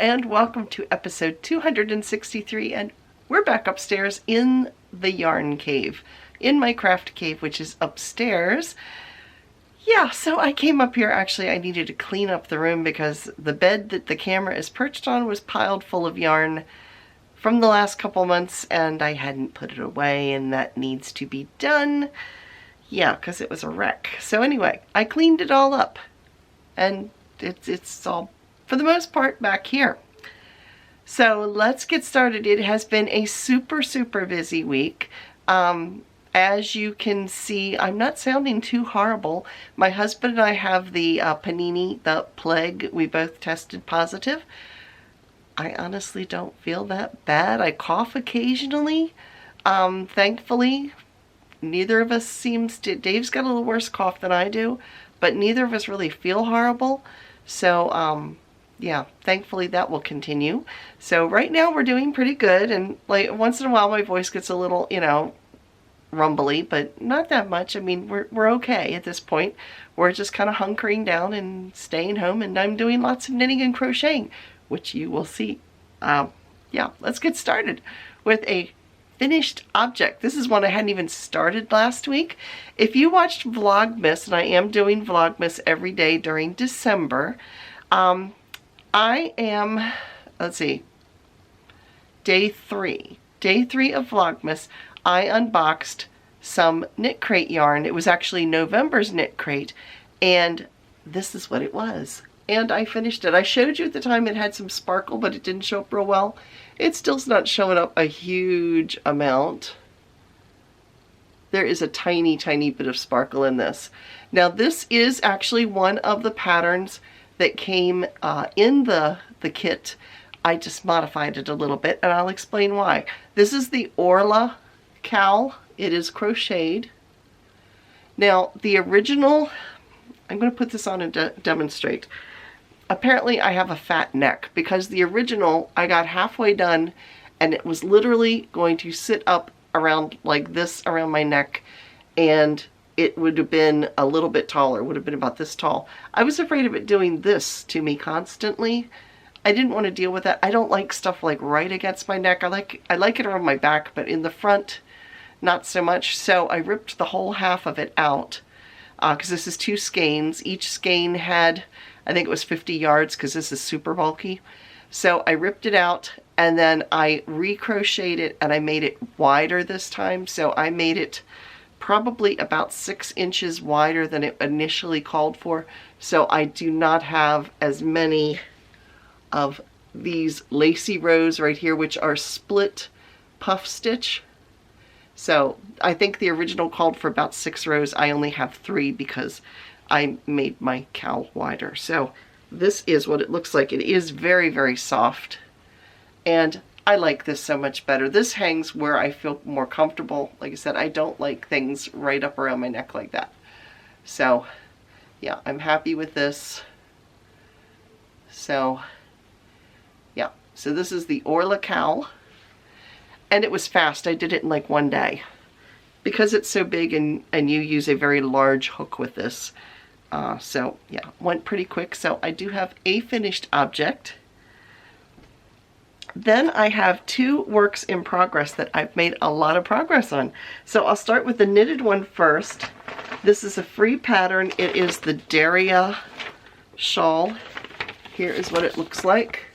and welcome to episode 263, and we're back upstairs in the yarn cave, in my craft cave, which is upstairs. Yeah, so I came up here. Actually, I needed to clean up the room because the bed that the camera is perched on was piled full of yarn from the last couple months, and I hadn't put it away, and that needs to be done. Yeah, because it was a wreck. So anyway, I cleaned it all up, and it's all, for the most part, back here. So let's get started. It has been a super busy week. As you can see, I'm not sounding too horrible. My husband and I have the panini, the plague. We both tested positive. I honestly don't feel that bad. I cough occasionally. Thankfully, neither of us seems to, Dave's got a little worse cough than I do, but neither of us really feel horrible. So, yeah, thankfully that will continue. So right now we're doing pretty good, and like once in a while my voice gets a little, you know, rumbly, but not that much. I mean, we're okay at this point. We're just kind of hunkering down and staying home, and I'm doing lots of knitting and crocheting, which you will see. Yeah, let's get started with a finished object. This is one I hadn't even started last week. If you watched Vlogmas, and I am doing Vlogmas every day during December, I am, let's see, day three of Vlogmas, I unboxed some knit crate yarn. It was actually November's knit crate, and this is what it was. And I finished it. I showed you at the time it had some sparkle, but it didn't show up real well. It's still not showing up a huge amount. There is a tiny bit of sparkle in this. Now this is actually one of the patterns that came in the kit. I just modified it a little bit, and I'll explain why. This is the Orla cowl. It is crocheted. Now the original, I'm going to put this on and demonstrate. Apparently I have a fat neck because the original I got halfway done and it was literally going to sit up around like this around my neck, and it would have been a little bit taller. It would have been about this tall. I was afraid of it doing this to me constantly. I didn't want to deal with that. I don't like stuff like right against my neck. I like it around my back, but in the front, not so much. So I ripped the whole half of it out because this is 2 skeins. Each skein had, I think it was 50 yards because this is super bulky. So I ripped it out and then I recrocheted it, and I made it wider this time. So I made it probably about 6 inches wider than it initially called for. So I do not have as many of these lacy rows right here, which are split puff stitch. So I think the original called for about 6 rows. I only have 3 because I made my cowl wider. So this is what it looks like. It is very soft, and I like this so much better. This hangs where I feel more comfortable. Like I said, I don't like things right up around my neck like that. So yeah, I'm happy with this. So yeah, so this is the Orla cowl, and it was fast. I did it in like 1 day because it's so big, and you use a very large hook with this. So yeah, went pretty quick. So I do have a finished object. Then I have 2 works in progress that I've made a lot of progress on. So I'll start with the knitted one first. This is a free pattern. It is the Daria shawl. Here is what it looks like.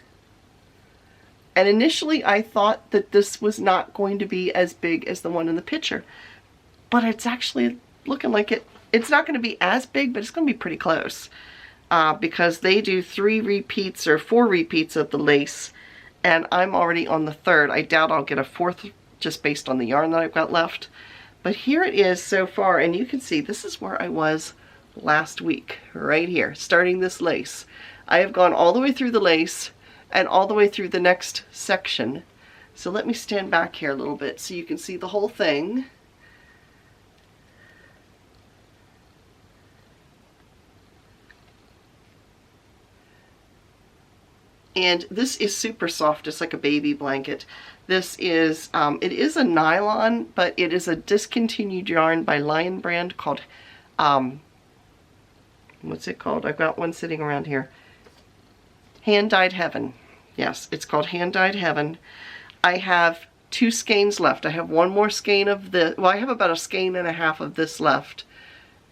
And initially I thought that this was not going to be as big as the one in the picture, but it's actually looking like it's not going to be as big, but it's going to be pretty close because they do 3 repeats or 4 repeats of the lace, and I'm already on the 3rd. I doubt I'll get a 4th just based on the yarn that I've got left. But here it is so far, and you can see this is where I was last week, right here, starting this lace. I have gone all the way through the lace and all the way through the next section. So let me stand back here a little bit so you can see the whole thing. And this is super soft. It's like a baby blanket. This is, it is a nylon, but it is a discontinued yarn by Lion Brand called, what's it called? I've got one sitting around here. Hand Dyed Heaven. Yes, it's called Hand Dyed Heaven. I have 2 skeins left. I have 1 more skein of this. Well, I have about a skein and a half of this left.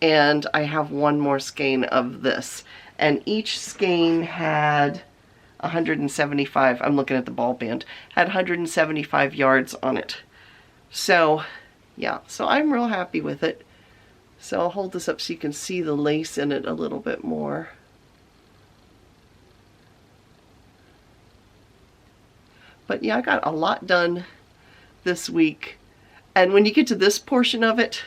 And I have 1 more skein of this. And each skein had 175, I'm looking at the ball band, had 175 yards on it. So, yeah, so I'm real happy with it. So I'll hold this up so you can see the lace in it a little bit more. But yeah, I got a lot done this week. And when you get to this portion of it,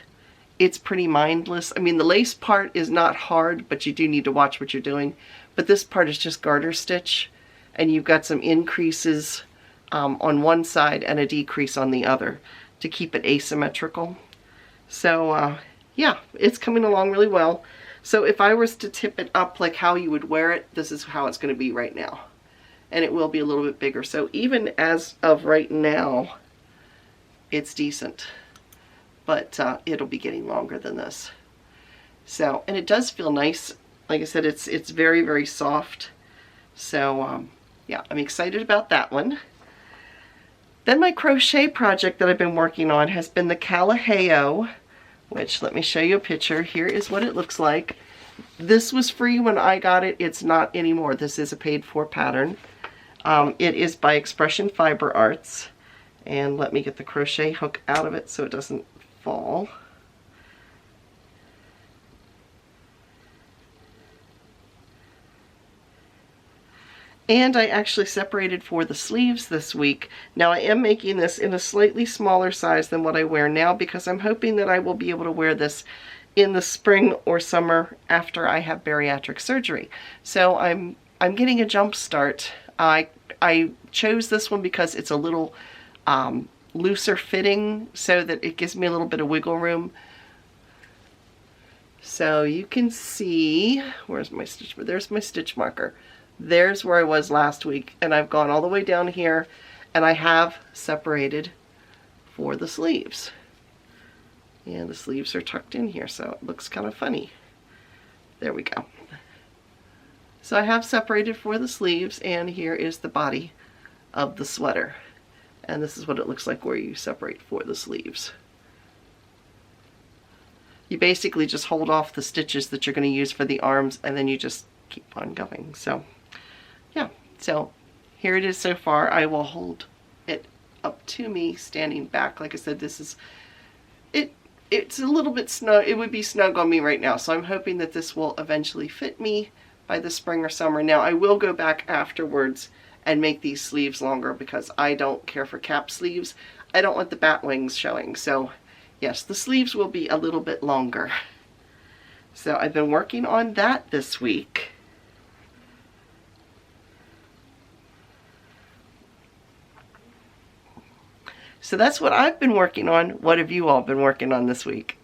it's pretty mindless. I mean, the lace part is not hard, but you do need to watch what you're doing. But this part is just garter stitch, and you've got some increases on one side and a decrease on the other to keep it asymmetrical. So yeah, it's coming along really well. So if I was to tip it up like how you would wear it, this is how it's going to be right now. And it will be a little bit bigger. So even as of right now, it's decent. But it'll be getting longer than this. So, and it does feel nice. Like I said, it's very, very soft. So yeah, I'm excited about that one. Then my crochet project that I've been working on has been the Kalaheo, which, let me show you a picture. Here is what it looks like. This was free when I got it. It's not anymore. This is a paid for pattern. It is by Expression Fiber Arts. And let me get the crochet hook out of it so it doesn't fall. And I actually separated for the sleeves this week. Now I am making this in a slightly smaller size than what I wear now because I'm hoping that I will be able to wear this in the spring or summer after I have bariatric surgery. So I'm getting a jump start. I chose this one because it's a little looser fitting so that it gives me a little bit of wiggle room. So you can see, where's my stitch? There's my stitch marker. There's where I was last week, and I've gone all the way down here, and I have separated for the sleeves. And the sleeves are tucked in here, so it looks kind of funny. There we go. So I have separated for the sleeves, and here is the body of the sweater. And this is what it looks like where you separate for the sleeves. You basically just hold off the stitches that you're going to use for the arms, and then you just keep on going. So yeah, so here it is so far. I will hold it up to me standing back. Like I said, this is it's a little bit snug. It would be snug on me right now, so I'm hoping that this will eventually fit me by the spring or summer. Now I will go back afterwards and make these sleeves longer because I don't care for cap sleeves. I don't want the bat wings showing. So yes, the sleeves will be a little bit longer. So I've been working on that this week. So that's what I've been working on. What have you all been working on this week?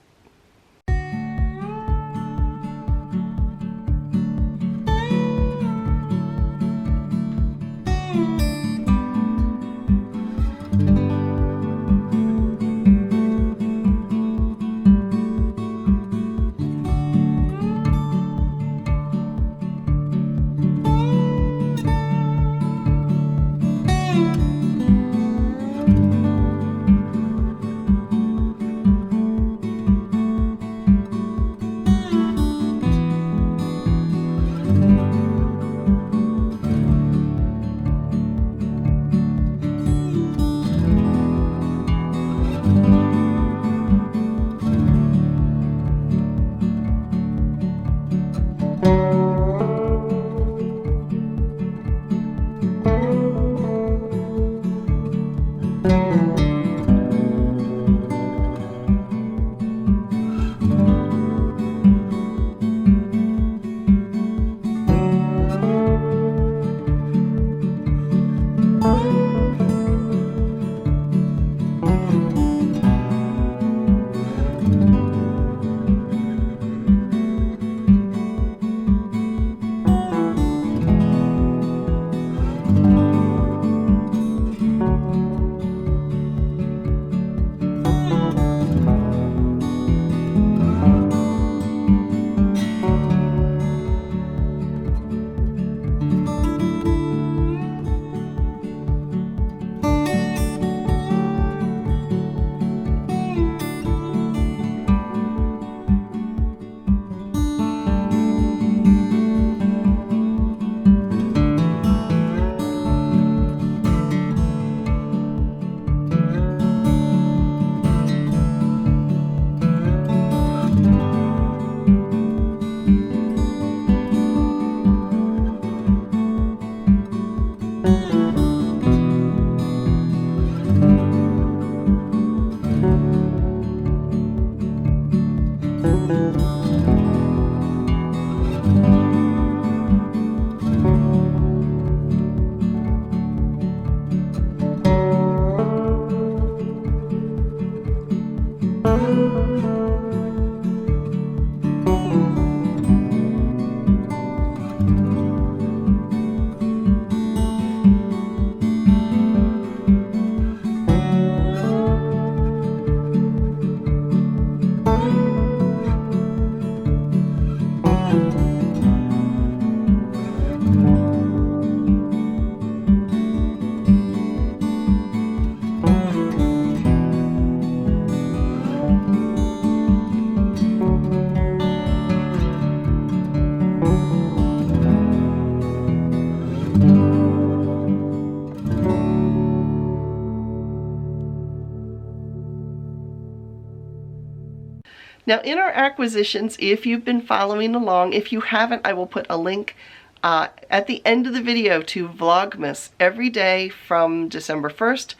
Now in our acquisitions, if you've been following along, if you haven't, I will put a link at the end of the video to Vlogmas. Every day from December 1st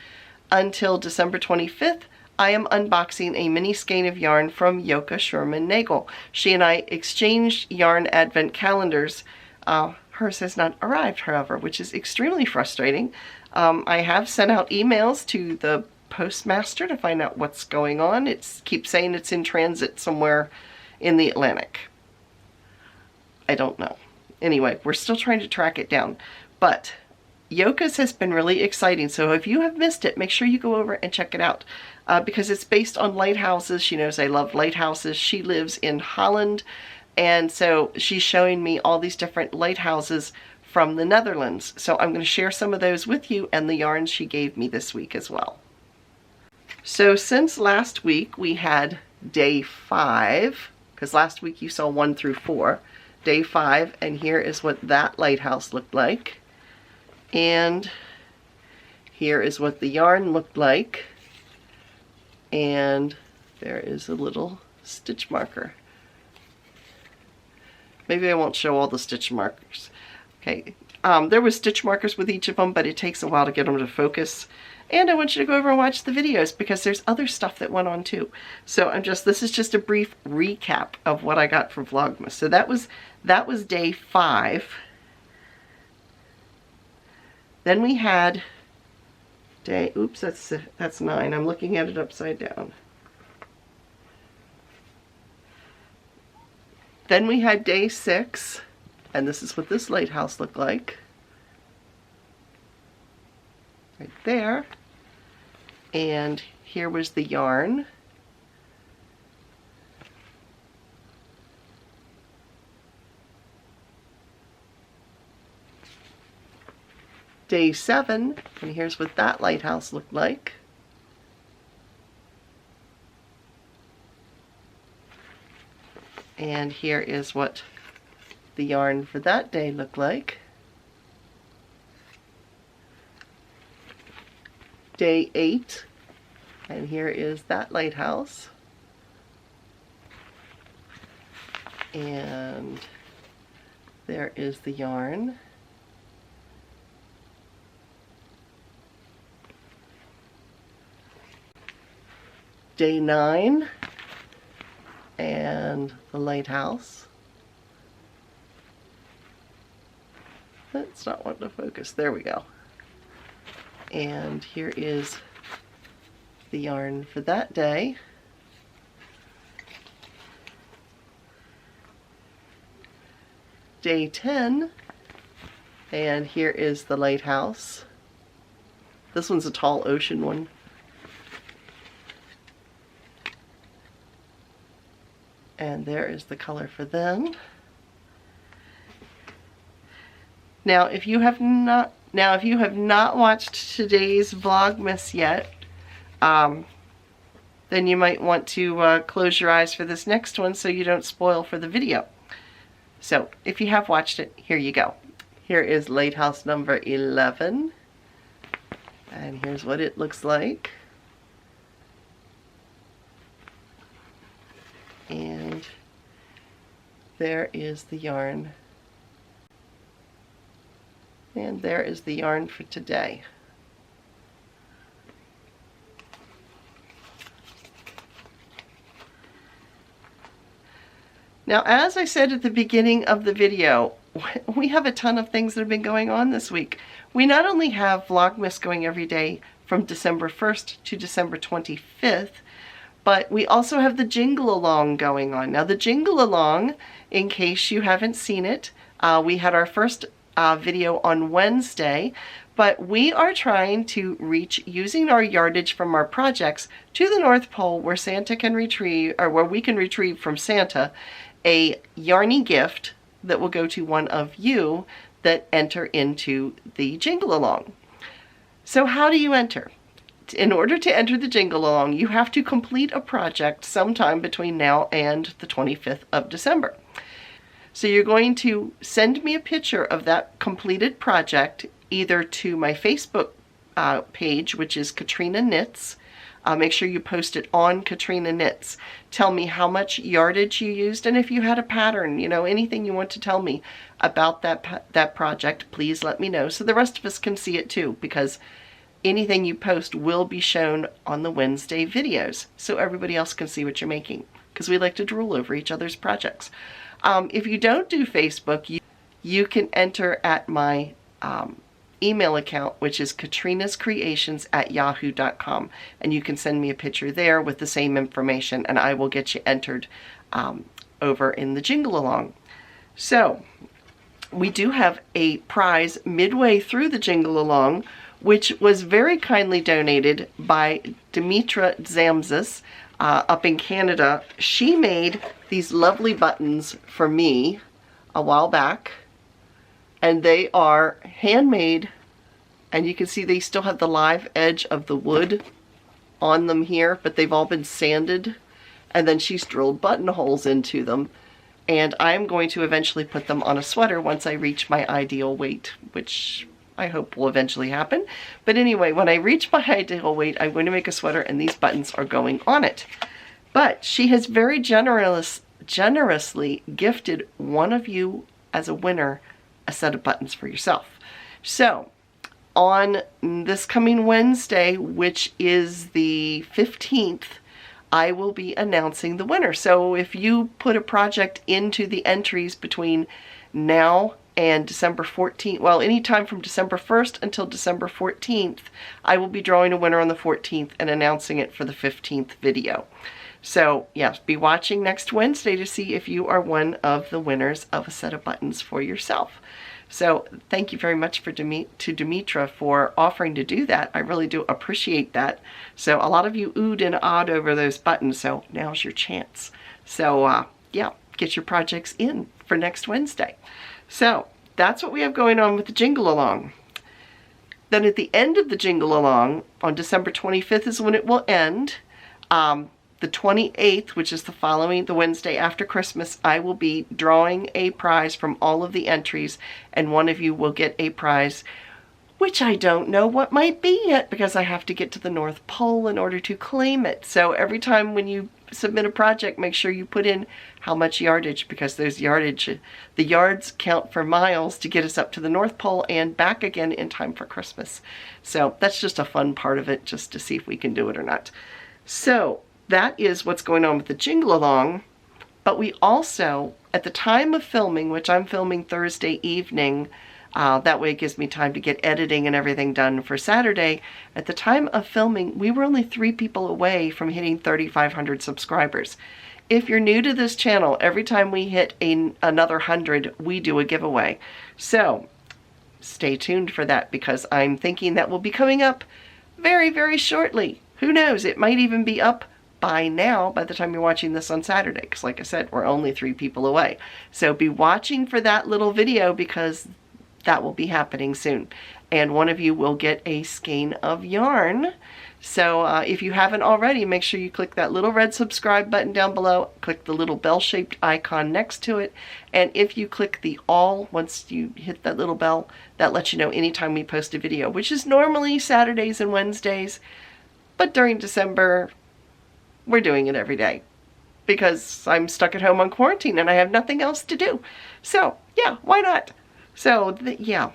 until December 25th, I am unboxing a mini skein of yarn from Yoka Sherman Nagel. She and I exchanged yarn advent calendars. Hers has not arrived, however, which is extremely frustrating. I have sent out emails to the postmaster to find out what's going on. It keeps saying it's in transit somewhere in the Atlantic. I don't know. Anyway, we're still trying to track it down. But Yoka's has been really exciting, so if you have missed it, make sure you go over and check it out. Because it's based on lighthouses. She knows I love lighthouses. She lives in Holland, and so she's showing me all these different lighthouses from the Netherlands. So I'm going to share some of those with you and the yarns she gave me this week as well. So since last week we had day 5, because last week you saw 1 through 4, day 5, and here is what that lighthouse looked like. And here is what the yarn looked like. And there is a little stitch marker. Maybe I won't show all the stitch markers. Okay, there was stitch markers with each of them, but it takes a while to get them to focus. And I want you to go over and watch the videos because there's other stuff that went on too. So this is just a brief recap of what I got for Vlogmas. So that was day 5. Then we had oops, that's 9. I'm looking at it upside down. Then we had day 6, and this is what this lighthouse looked like. Right there. And here was the yarn. Day 7, and here's what that lighthouse looked like. And here is what the yarn for that day looked like. Day 8, and here is that lighthouse. And there is the yarn. Day 9, and the lighthouse. That's not wanting to focus. There we go. And here is the yarn for that day. Day 10, and here is the lighthouse. This one's a tall ocean one. And there is the color for them. Now, if you have not watched today's Vlogmas yet, then you might want to close your eyes for this next one so you don't spoil for the video. So, if you have watched it, here you go. Here is lighthouse number 11, and here's what it looks like. And there is the yarn. And there is the yarn for today. Now, as I said at the beginning of the video, we have a ton of things that have been going on this week. We not only have Vlogmas going every day from December 1st to December 25th, but we also have the Jingle Along going on. Now the Jingle Along, in case you haven't seen it, we had our first video on Wednesday, but we are trying to reach, using our yardage from our projects, to the North Pole where Santa can retrieve, or where we can retrieve from Santa, a yarny gift that will go to one of you that enter into the Jingle Along. So how do you enter? In order to enter the Jingle Along, you have to complete a project sometime between now and the 25th of December. So you're going to send me a picture of that completed project either to my Facebook page, which is Katrina Knits, Make sure you post it on Katrina Knits. Tell me how much yardage you used, and if you had a pattern, you know, anything you want to tell me about that project, please let me know so the rest of us can see it too, because anything you post will be shown on the Wednesday videos so everybody else can see what you're making, because we like to drool over each other's projects. If you don't do Facebook, you can enter at my email account, which is KatrinasCreations@yahoo.com, and you can send me a picture there with the same information, and I will get you entered over in the jingle along. So we do have a prize midway through the jingle along, which was very kindly donated by Dimitra Zamzis up in Canada. She made these lovely buttons for me a while back, and they are handmade, and you can see they still have the live edge of the wood on them here, but they've all been sanded, and then she's drilled buttonholes into them, and I'm going to eventually put them on a sweater once I reach my ideal weight, which I hope will eventually happen. But anyway, when I reach my ideal weight, I'm going to make a sweater, and these buttons are going on it. But she has very generously gifted one of you as a winner a set of buttons for yourself. So on this coming Wednesday, which is the 15th, I will be announcing the winner. So if you put a project into the entries between now and December 14th, well, anytime from December 1st until December 14th, I will be drawing a winner on the 14th and announcing it for the 15th video. So yes, be watching next Wednesday to see if you are one of the winners of a set of buttons for yourself. So thank you very much to Dimitra for offering to do that. I really do appreciate that. So a lot of you oohed and awed over those buttons, so now's your chance. So yeah, get your projects in for next Wednesday. So that's what we have going on with the jingle along. Then at the end of the jingle along, on December 25th is when it will end. The 28th, which is the Wednesday after Christmas, I will be drawing a prize from all of the entries, and one of you will get a prize, which I don't know what might be yet, because I have to get to the North Pole in order to claim it. So every time when you submit a project, make sure you put in how much yardage, because those the yards count for miles to get us up to the North Pole and back again in time for Christmas. So that's just a fun part of it, just to see if we can do it or not. So that is what's going on with the jingle along. But we also, at the time of filming, which I'm filming Thursday evening, that way it gives me time to get editing and everything done for Saturday. At the time of filming, we were only 3 people away from hitting 3,500 subscribers. If you're new to this channel, every time we hit another 100, we do a giveaway. So stay tuned for that, because I'm thinking that will be coming up very, very shortly. Who knows? It might even be up by now, by the time you're watching this on Saturday, because like I said, we're only 3 people away. So be watching for that little video, because that will be happening soon. And one of you will get a skein of yarn. So if you haven't already, make sure you click that little red subscribe button down below, click the little bell-shaped icon next to it, and if you click the all, once you hit that little bell, that lets you know anytime we post a video, which is normally Saturdays and Wednesdays, but during December, we're doing it every day, because I'm stuck at home on quarantine and I have nothing else to do. So yeah, why not? So yeah.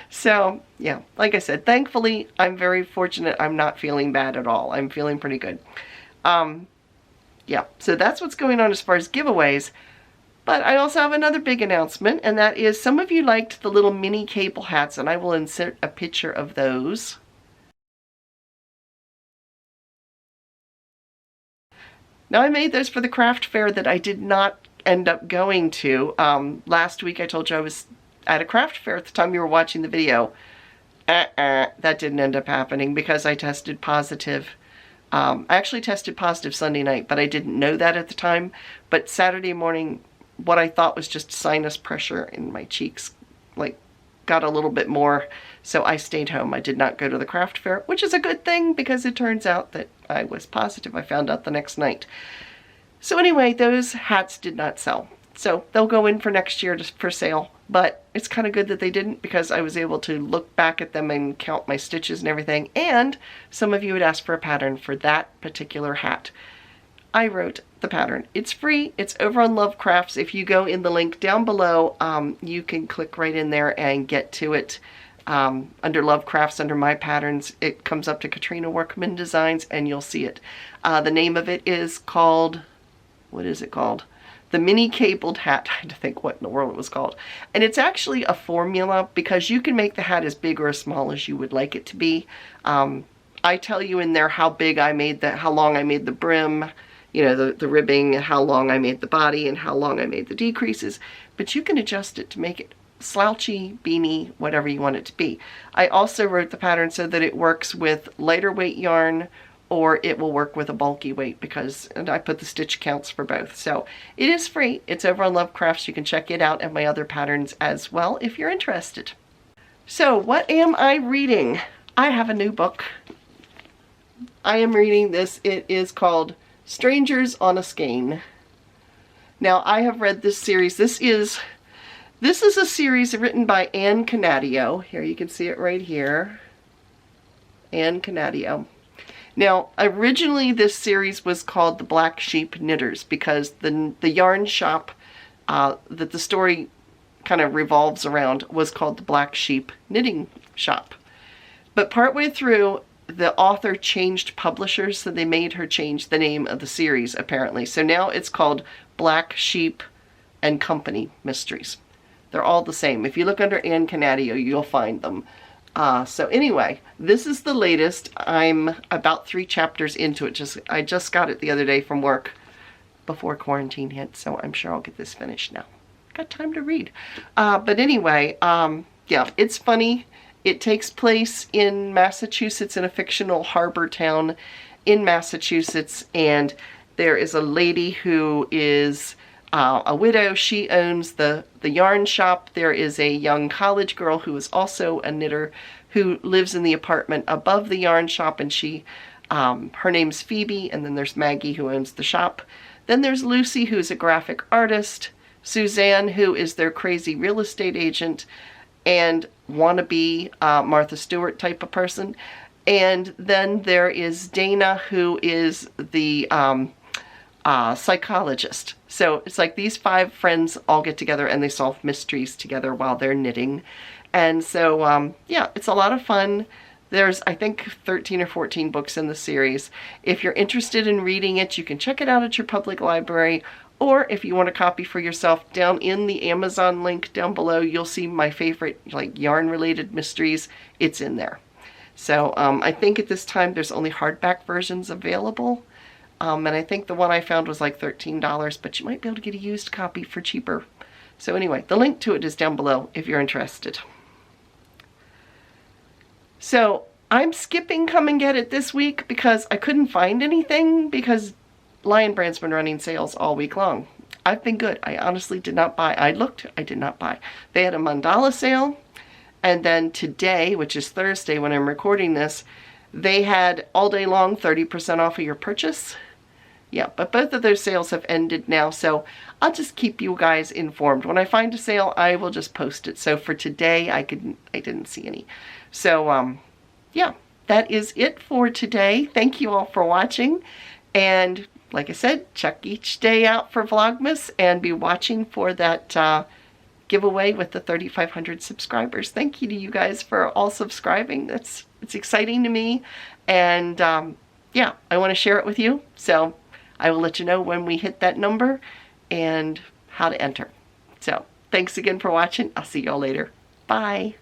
So yeah, like I said, thankfully I'm very fortunate. I'm not feeling bad at all. I'm feeling pretty good. Yeah, so that's what's going on as far as giveaways. But I also have another big announcement, and that is some of you liked the little mini cable hats, and I will insert a picture of those. Now, I made those for the craft fair that I did not end up going to. Last week I told you I was at a craft fair at the time you were watching the video. That didn't end up happening because I tested positive. I actually tested positive Sunday night, but I didn't know that at the time. But Saturday morning, what I thought was just sinus pressure in my cheeks, like, got a little bit more, so I stayed home. I did not go to the craft fair, which is a good thing, because it turns out that I was positive. I found out the next night. So anyway, those hats did not sell. So they'll go in for next year for sale but it's kind of good that they didn't, because I was able to look back at them and count my stitches and everything. And some of you would ask for a pattern for that particular hat. I wrote the pattern. It's free. It's over on Lovecrafts. If you go in the link down below, you can click right in there and get to it. Under Lovecrafts, under my patterns, it comes up to Katrina Workman Designs, and you'll see it. The name of it is called, what is it called? The Mini Cabled Hat. I had to think what in the world it was called. And it's actually a formula, because you can make the hat as big or as small as you would like it to be. I tell you in there how big I made how long I made the brim, you know, the ribbing, how long I made the body, and how long I made the decreases. But you can adjust it to make it slouchy, beanie, whatever you want it to be. I also wrote the pattern so that it works with lighter weight yarn, or it will work with a bulky weight, and I put the stitch counts for both. So it is free. It's over on Lovecrafts. You can check it out and my other patterns as well if you're interested. So what am I reading? I have a new book. I am reading this. It is called Strangers on a Skein. Now, I have read this series. This is a series written by Anne Canadio. Here, you can see it right here. Anne Canadio. Now, originally this series was called The Black Sheep Knitters, because the yarn shop that the story kind of revolves around was called the Black Sheep Knitting Shop. But partway through, the author changed publishers, so they made her change the name of the series, apparently. So now it's called Black Sheep and Company Mysteries. They're all the same. If you look under Anne Canadio, you'll find them. So anyway, this is the latest. I'm about 3 chapters into it. I just got it the other day from work before quarantine hit, so I'm sure I'll get this finished now. Got time to read. But anyway, yeah, it's funny. It takes place in Massachusetts, in a fictional harbor town in Massachusetts, and there is a lady who is a widow. She owns the yarn shop. There is a young college girl who is also a knitter who lives in the apartment above the yarn shop, and her name's Phoebe, and then there's Maggie, who owns the shop. Then there's Lucy, who's a graphic artist, Suzanne, who is their crazy real estate agent and wannabe Martha Stewart type of person. And then there is Dana, who is the psychologist. So it's like these 5 friends all get together and they solve mysteries together while they're knitting. And so, yeah, it's a lot of fun. There's, I think, 13 or 14 books in the series. If you're interested in reading it, you can check it out at your public library. Or if you want a copy for yourself, down in the Amazon link down below, you'll see my favorite, like, yarn-related mysteries. It's in there. So I think at this time there's only hardback versions available. And I think the one I found was like $13, but you might be able to get a used copy for cheaper. So anyway, the link to it is down below if you're interested. So I'm skipping Come and Get It this week because I couldn't find anything, because Lion Brand's been running sales all week long. I've been good. I honestly did not buy. I looked, I did not buy. They had a mandala sale, and then today, which is Thursday when I'm recording this, they had all day long 30% off of your purchase. Yeah, but both of those sales have ended now, so I'll just keep you guys informed. When I find a sale, I will just post it. So for today, I didn't see any. So, yeah, that is it for today. Thank you all for watching. And like I said, check each day out for Vlogmas and be watching for that giveaway with the 3,500 subscribers. Thank you to you guys for all subscribing. It's exciting to me. And yeah, I want to share it with you. So I will let you know when we hit that number and how to enter. So thanks again for watching. I'll see y'all later. Bye.